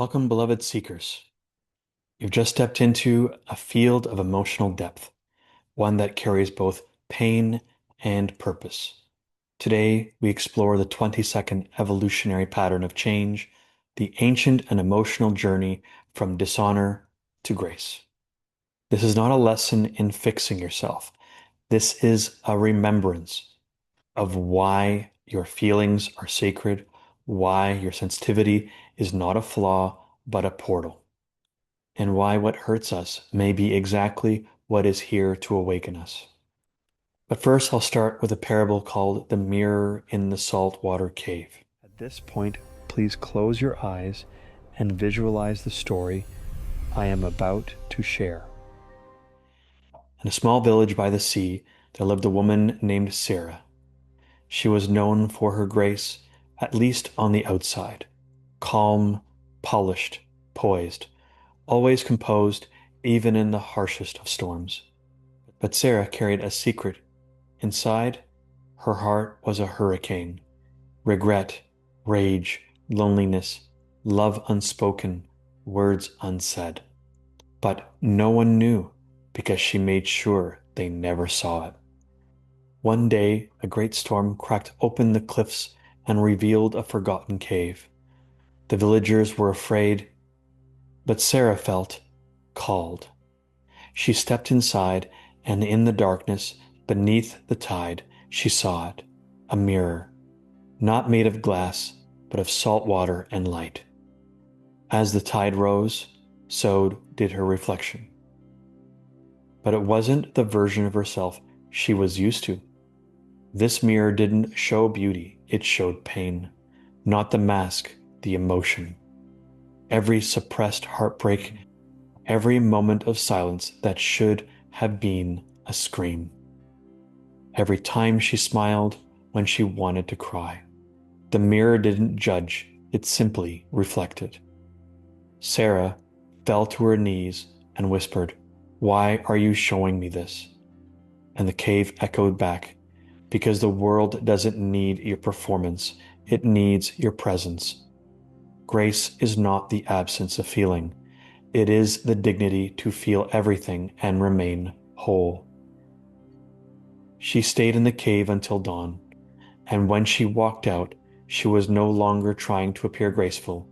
Welcome, beloved seekers. You've just stepped into a field of emotional depth, one that carries both pain and purpose. Today, we explore the 20-second evolutionary pattern of change, the ancient and emotional journey from dishonor to grace. This is not a lesson in fixing yourself. This is a remembrance of why your feelings are sacred, why your sensitivity is not a flaw, but a portal, and why what hurts us may be exactly what is here to awaken us. But first, I'll start with a parable called The Mirror in the Saltwater Cave. At this point, please close your eyes and visualize the story I am about to share. In a small village by the sea, there lived a woman named Sarah. She was known for her grace, at least on the outside. Calm, polished, poised, always composed, even in the harshest of storms. But Sarah carried a secret. Inside, her heart was a hurricane. Regret, rage, loneliness, love unspoken, words unsaid. But no one knew because she made sure they never saw it. One day, a great storm cracked open the cliffs and revealed a forgotten cave. The villagers were afraid, but Sarah felt called. She stepped inside, and in the darkness, beneath the tide, she saw it, a mirror, not made of glass, but of salt water and light. As the tide rose, so did her reflection. But it wasn't the version of herself she was used to. This mirror didn't show beauty, it showed pain, not the mask, the emotion. Every suppressed heartbreak, every moment of silence that should have been a scream. Every time she smiled when she wanted to cry. The mirror didn't judge, it simply reflected. Sarah fell to her knees and whispered, "Why are you showing me this?" And the cave echoed back, "Because the world doesn't need your performance, it needs your presence." Grace is not the absence of feeling. It is the dignity to feel everything and remain whole. She stayed in the cave until dawn, and when she walked out, she was no longer trying to appear graceful.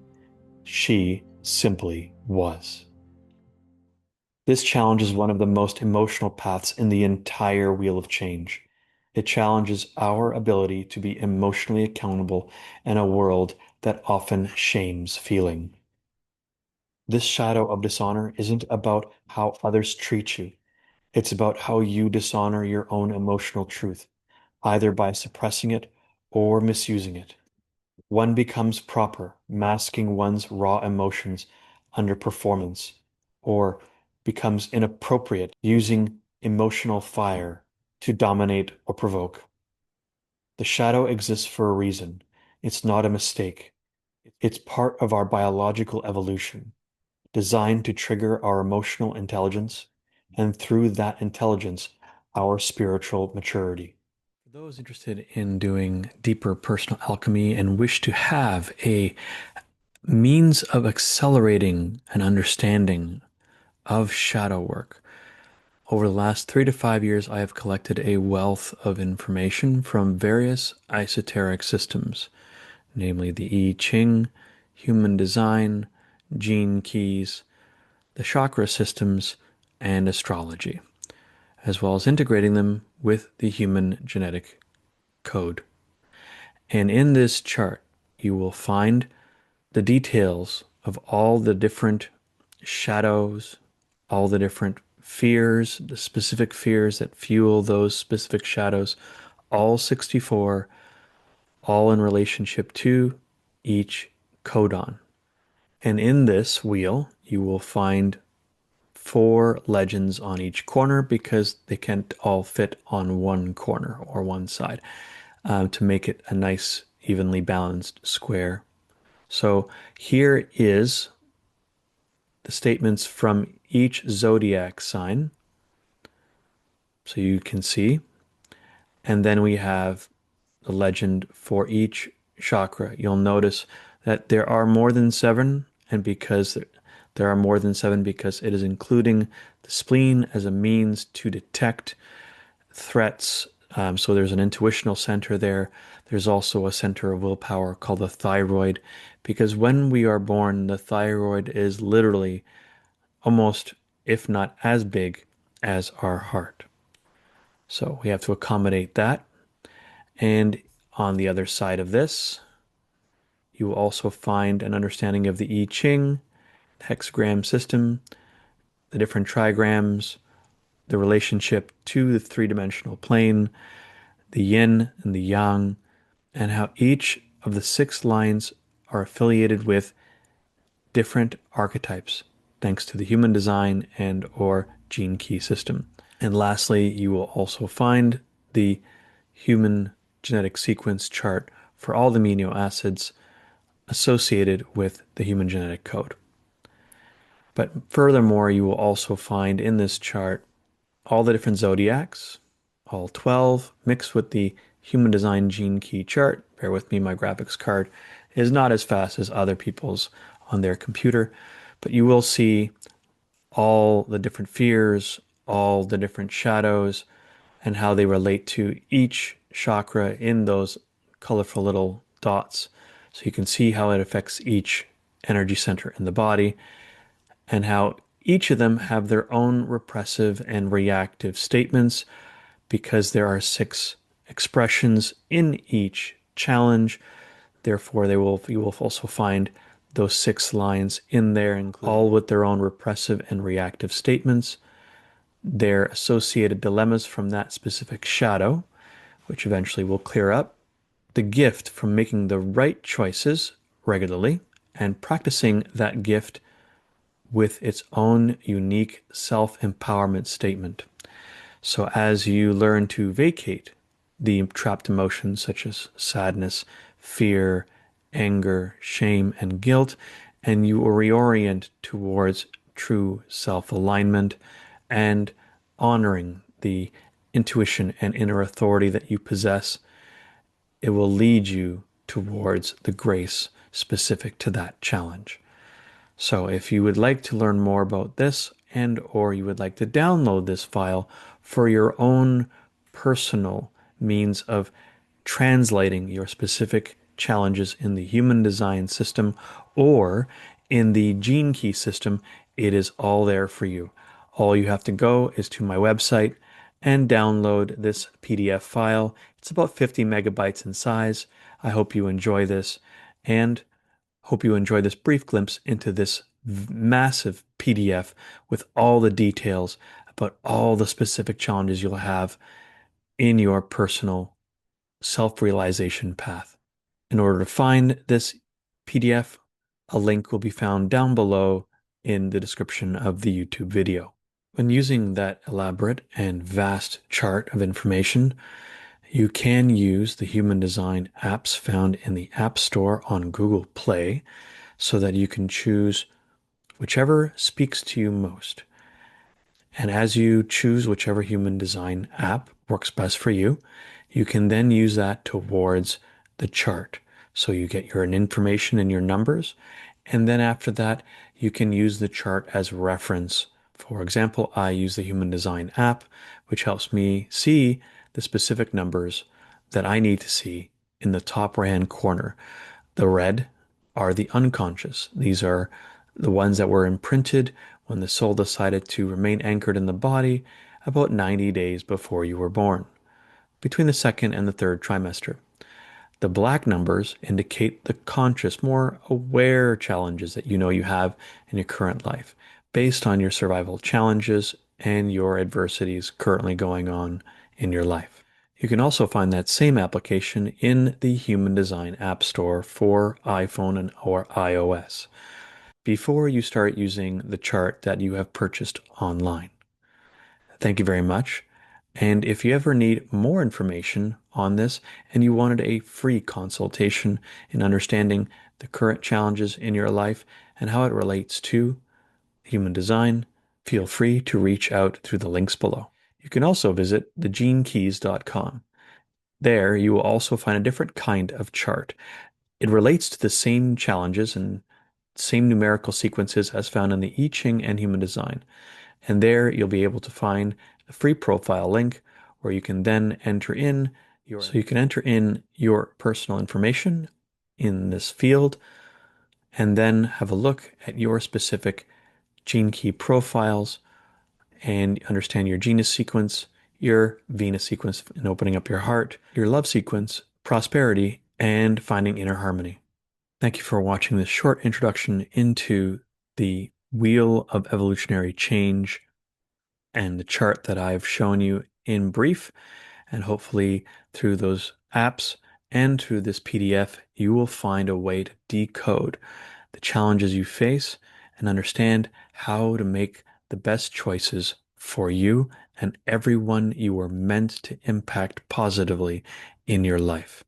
She simply was. This challenge is one of the most emotional paths in the entire Wheel of Change. It challenges our ability to be emotionally accountable in a world that often shames feeling. This shadow of dishonor isn't about how others treat you. It's about how you dishonor your own emotional truth, either by suppressing it or misusing it. One becomes proper, masking one's raw emotions under performance, or becomes inappropriate, using emotional fire to dominate or provoke. The shadow exists for a reason. It's not a mistake. It's part of our biological evolution, designed to trigger our emotional intelligence, and through that intelligence, our spiritual maturity. For those interested in doing deeper personal alchemy and wish to have a means of accelerating an understanding of shadow work, over the last 3 to 5 years, I have collected a wealth of information from various esoteric systems, namely the I Ching, human design, gene keys, the chakra systems, and astrology, as well as integrating them with the human genetic code. And in this chart, you will find the details of all the different shadows, all the different fears, the specific fears that fuel those specific shadows, all 64, all in relationship to each codon. And in this wheel, you will find 4 legends on each corner because they can't all fit on one corner or one side to make it a nice, evenly balanced square. So here is the statements from each zodiac sign, so you can see. And then we have the legend for each chakra. You'll notice that there are more than 7, and because there are more than seven, because it is including the spleen as a means to detect threats. So there's an intuitional center there. There's also a center of willpower called the thyroid, because when we are born, the thyroid is literally almost, if not as big as our heart. So we have to accommodate that. And on the other side of this, you will also find an understanding of the I Ching, hexagram system, the different trigrams, the relationship to the three-dimensional plane, the yin and the yang, and how each of the six lines are affiliated with different archetypes, thanks to the human design and or gene key system. And lastly, you will also find the human genetic sequence chart for all the amino acids associated with the human genetic code. But furthermore, you will also find in this chart all the different zodiacs, all 12, mixed with the human design gene key chart. Bear with me, my graphics card is not as fast as other people's on their computer, but you will see all the different fears, all the different shadows, and how they relate to each chakra in those colorful little dots. So you can see how it affects each energy center in the body and how each of them have their own repressive and reactive statements because there are six expressions in each challenge. Therefore, you will also find those six lines in there, all with their own repressive and reactive statements, their associated dilemmas from that specific shadow, which eventually will clear up, the gift from making the right choices regularly and practicing that gift with its own unique self-empowerment statement. So as you learn to vacate the trapped emotions such as sadness, fear, anger, shame, and guilt, and you reorient towards true self-alignment and honoring the intuition and inner authority that you possess, it will lead you towards the grace specific to that challenge. So if you would like to learn more about this and or you would like to download this file for your own personal means of translating your specific challenges in the human design system or in the gene key system, it is all there for you. All you have to go is to my website and download this PDF file. It's about 50 megabytes in size. I hope you enjoy this and hope you enjoy this brief glimpse into this massive PDF with all the details about all the specific challenges you'll have in your personal self-realization path. In order to find this PDF, a link will be found down below in the description of the YouTube video. When using that elaborate and vast chart of information, you can use the human design apps found in the App Store on Google Play so that you can choose whichever speaks to you most. And as you choose whichever human design app works best for you, you can then use that towards the chart. So you get your information and your numbers. And then after that, you can use the chart as reference. For example, I use the human design app, which helps me see the specific numbers that I need to see in the top right-hand corner. The red are the unconscious. These are the ones that were imprinted when the soul decided to remain anchored in the body about 90 days before you were born, between the second and the third trimester. The black numbers indicate the conscious, more aware challenges that you know you have in your current life, based on your survival challenges and your adversities currently going on in your life. You can also find that same application in the Human Design App Store for iPhone and or iOS before you start using the chart that you have purchased online. Thank you very much. And if you ever need more information on this and you wanted a free consultation in understanding the current challenges in your life and how it relates to human design, feel free to reach out through the links below. You can also visit thegenekeys.com. There, you will also find a different kind of chart. It relates to the same challenges and same numerical sequences as found in the I Ching and Human Design. And there you'll be able to find a free profile link where you can then enter in your personal information in this field and then have a look at your specific gene key profiles and understand your genus sequence, your Venus sequence in opening up your heart, your love sequence, prosperity, and finding inner harmony. Thank you for watching this short introduction into the wheel of evolutionary change and the chart that I've shown you in brief. And hopefully through those apps and through this PDF, you will find a way to decode the challenges you face and understand how to make the best choices for you and everyone you were meant to impact positively in your life.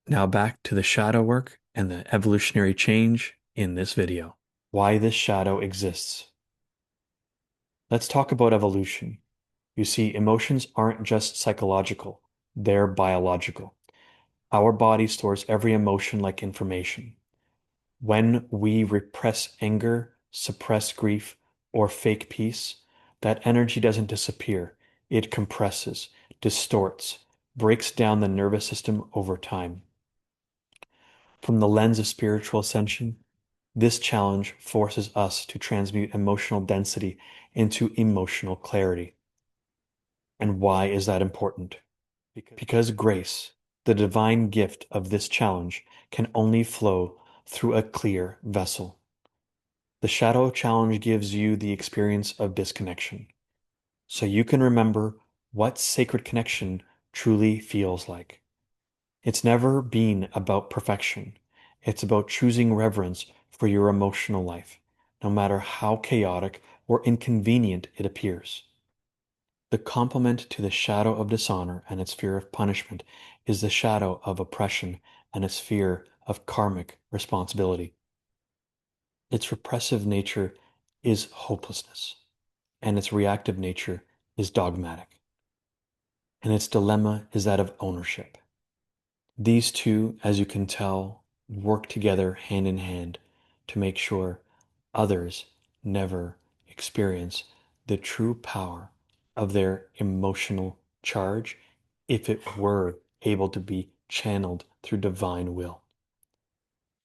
Now back to the shadow work and the evolutionary change in this video. Why this shadow exists. Let's talk about evolution. You see, emotions aren't just psychological, they're biological. Our body stores every emotion like information. When we repress anger, suppress grief, or fake peace, that energy doesn't disappear. It compresses, distorts, breaks down the nervous system over time. From the lens of spiritual ascension, this challenge forces us to transmute emotional density into emotional clarity. And why is that important? Because grace, the divine gift of this challenge, can only flow through a clear vessel. The shadow challenge gives you the experience of disconnection, so you can remember what sacred connection truly feels like. It's never been about perfection. It's about choosing reverence for your emotional life, no matter how chaotic or inconvenient it appears. The complement to the shadow of dishonor and its fear of punishment is the shadow of oppression and its fear of karmic responsibility. Its repressive nature is hopelessness, and its reactive nature is dogmatic. And its dilemma is that of ownership. These two, as you can tell, work together hand in hand to make sure others never experience the true power of their emotional charge if it were able to be channeled through divine will.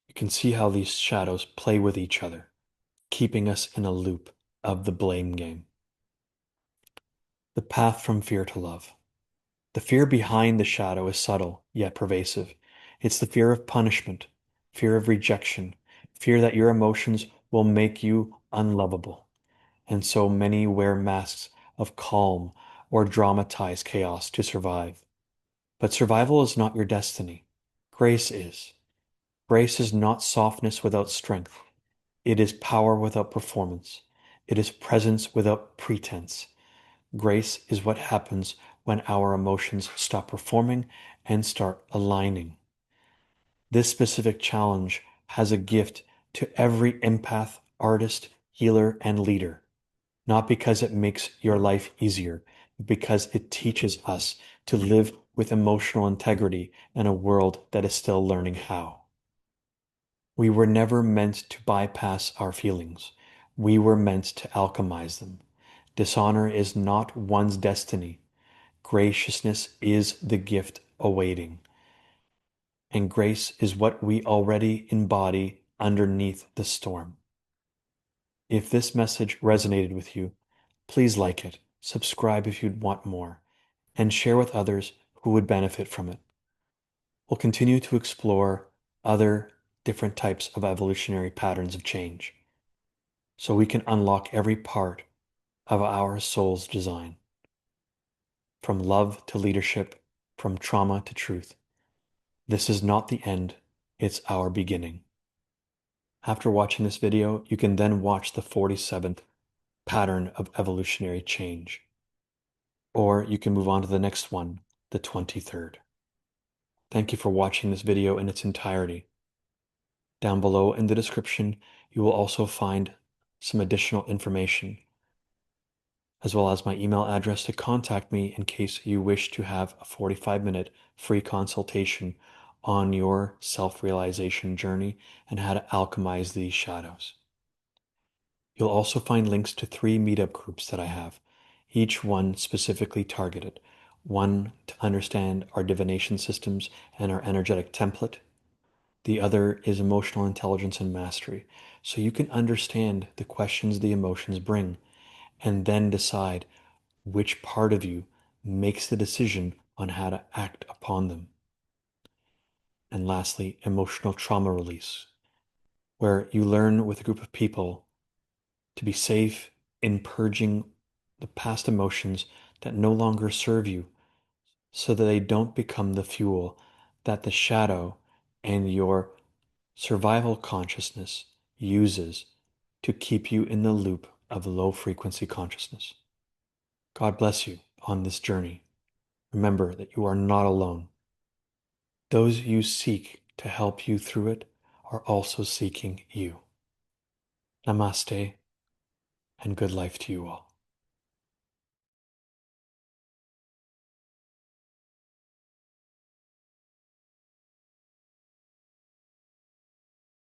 You can see how these shadows play with each other, keeping us in a loop of the blame game. The path from fear to love. The fear behind the shadow is subtle, yet pervasive. It's the fear of punishment, fear of rejection, fear that your emotions will make you unlovable. And so many wear masks of calm or dramatize chaos to survive. But survival is not your destiny. Grace is. Grace is not softness without strength. It is power without performance. It is presence without pretense. Grace is what happens when our emotions stop performing and start aligning. This specific challenge has a gift to every empath, artist, healer, and leader, not because it makes your life easier, but because it teaches us to live with emotional integrity in a world that is still learning how. We were never meant to bypass our feelings. We were meant to alchemize them. Dishonor is not one's destiny. Graciousness is the gift awaiting. And grace is what we already embody underneath the storm. If this message resonated with you, please like it, subscribe if you'd want more, and share with others who would benefit from it. We'll continue to explore other different types of evolutionary patterns of change so we can unlock every part of our soul's design. From love to leadership, from trauma to truth. This is not the end, it's our beginning. After watching this video, you can then watch the 47th pattern of evolutionary change. Or you can move on to the next one, the 23rd. Thank you for watching this video in its entirety. Down below in the description, you will also find some additional information, as well as my email address to contact me in case you wish to have a 45-minute free consultation on your self-realization journey and how to alchemize these shadows. You'll also find links to 3 meetup groups that I have, each one specifically targeted. One to understand our divination systems and our energetic template. The other is emotional intelligence and mastery, so you can understand the questions the emotions bring and then decide which part of you makes the decision on how to act upon them. And lastly, emotional trauma release, where you learn with a group of people to be safe in purging the past emotions that no longer serve you so that they don't become the fuel that the shadow and your survival consciousness uses to keep you in the loop of low frequency consciousness. God bless you on this journey. Remember that you are not alone. Those you seek to help you through it are also seeking you. Namaste and good life to you all.